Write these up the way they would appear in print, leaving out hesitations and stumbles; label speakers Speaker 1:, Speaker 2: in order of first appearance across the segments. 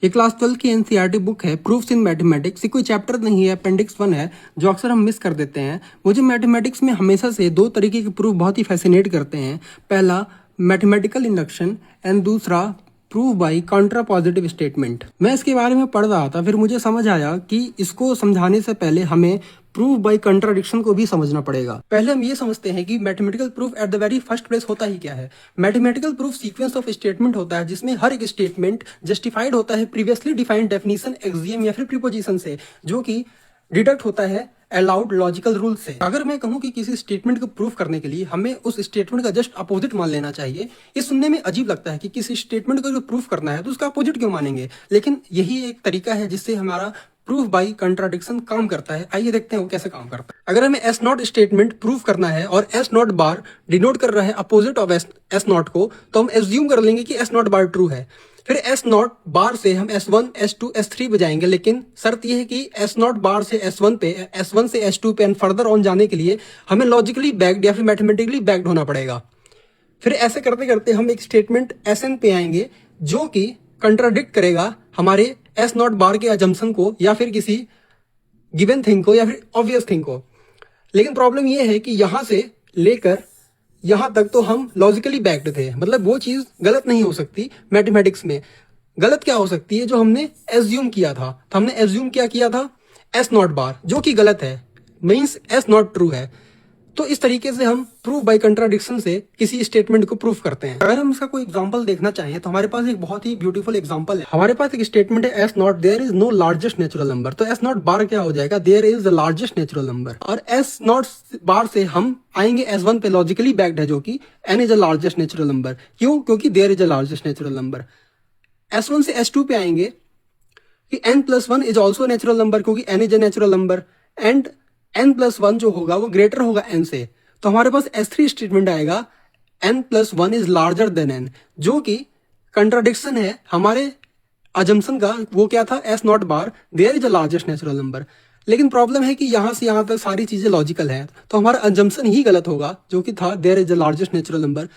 Speaker 1: ये क्लास 12 की NCERT book है प्रूफ्स इन मैथमेटिक्स। ये कोई चैप्टर नहीं है, अपेंडिक्स 1 है जो अक्सर हम मिस कर देते हैं। मुझे मैथमेटिक्स में हमेशा से दो तरीके के प्रूफ बहुत ही फैसिनेट करते हैं। पहला मैथमेटिकल इंडक्शन एंड दूसरा proof by Contra positive statement. मैं इसके बारे में पढ़ रहा था, फिर मुझे समझ आया कि इसको समझाने से पहले हमें प्रूफ बाई कंट्राडिक्शन को भी समझना पड़ेगा। पहले हम ये समझते हैं कि mathematical proof at the very first place होता ही क्या है। Mathematical proof sequence of statement होता है जिसमें हर एक स्टेटमेंट जस्टिफाइड होता है प्रीवियसली डिफाइंड डेफिनेशन, एक्सियम या फिर प्रीपोजिशन से, जो कि डिडक्ट होता है अलाउड लॉजिकल रूल से। अगर मैं कहूं कि किसी स्टेटमेंट को प्रूफ करने के लिए हमें उस स्टेटमेंट का जस्ट अपोजिट मान लेना चाहिए, ये सुनने में अजीब लगता है कि किसी स्टेटमेंट को जो प्रूफ करना है तो उसका अपोजिट क्यों मानेंगे, लेकिन यही एक तरीका है जिससे हमारा प्रूफ बाई कंट्राडिक्शन काम करता है। आइए देखते हैं वो कैसे काम करता है। अगर हमें एस नॉट स्टेटमेंट प्रूफ करना है और एस नॉट बार डिनोट कर रहा है अपोजिट ऑफ एस नॉट को, तो हम एज्यूम कर लेंगे कि एस नॉट बार ट्रू है। फिर एस नॉट बार से हम S1, S2, S3 बजाएंगे, लेकिन शर्त यह है कि एस नॉट बार से S1 पे, S1 से S2 पे एंड फर्दर ऑन जाने के लिए हमें लॉजिकली बैक्ड या फिर मैथमेटिकली बैक्ड होना पड़ेगा। फिर ऐसे करते करते हम एक स्टेटमेंट Sn पे आएंगे जो कि कंट्राडिक्ट करेगा हमारे एस नॉट बार के अजम्पशन को या फिर किसी गिवन थिंग को या फिर ऑब्वियस थिंग को। लेकिन प्रॉब्लम यह है कि यहां से लेकर यहां तक तो हम लॉजिकली बैक्ड थे, मतलब वो चीज गलत नहीं हो सकती। मैथमेटिक्स में गलत क्या हो सकती है, जो हमने एज्यूम किया था। तो हमने एज्यूम क्या किया था, एस नॉट बार, जो कि गलत है, मीन्स एस नॉट ट्रू है। तो इस तरीके से हम प्रूफ बाय कंट्राडिक्शन से किसी स्टेटमेंट को प्रूफ करते हैं। अगर हम इसका कोई एग्जांपल देखना चाहें तो हमारे पास एक बहुत ही ब्यूटीफुल एग्जांपल है। हमारे पास एक स्टेटमेंट है S not there is no largest natural number. तो एस नॉट बार क्या हो जाएगा, there is the largest natural number. और एस नॉट बार से हम आएंगे S1 पे, लॉजिकली बैक्ड है, जो कि n is the largest natural number. क्यों, क्योंकि there is the largest natural number. S1 से S2 पे आएंगे कि n+1 is also natural number, क्योंकि n is a natural number and n+1 जो होगा वो ग्रेटर होगा n से। तो हमारे पास S3 स्टेटमेंट आएगा n+1 is larger than n, जो कि कंट्राडिक्शन है हमारे अजम्पशन का। वो क्या था, S not bar there is the largest natural number. लेकिन प्रॉब्लम है कि यहां से यहां तक सारी चीजें लॉजिकल है, तो हमारा अजम्पशन ही गलत होगा, जो कि था there is the largest natural number.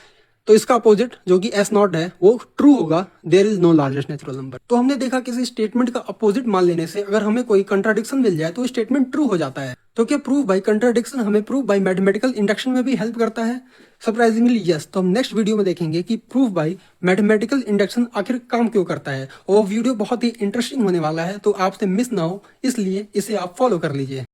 Speaker 1: तो इसका अपोजिट जो कि एस नॉट है वो ट्रू होगा, there is no largest natural number. तो हमने देखा किसी स्टेटमेंट का अपोजिट मान लेने से अगर हमें कोई कंट्राडिक्शन मिल जाए तो स्टेटमेंट ट्रू हो जाता है। तो क्या प्रूफ बाय कंट्राडिक्शन हमें प्रूफ बाय मैथमेटिकल इंडक्शन में भी हेल्प करता है? Surprisingly yes. तो हम नेक्स्ट वीडियो में देखेंगे कि प्रूफ बाय मैथमेटिकल इंडक्शन आखिर काम क्यों करता है। और वो वीडियो बहुत ही इंटरेस्टिंग होने वाला है, तो आपसे मिस ना हो, इसलिए इसे आप फॉलो कर लीजिए।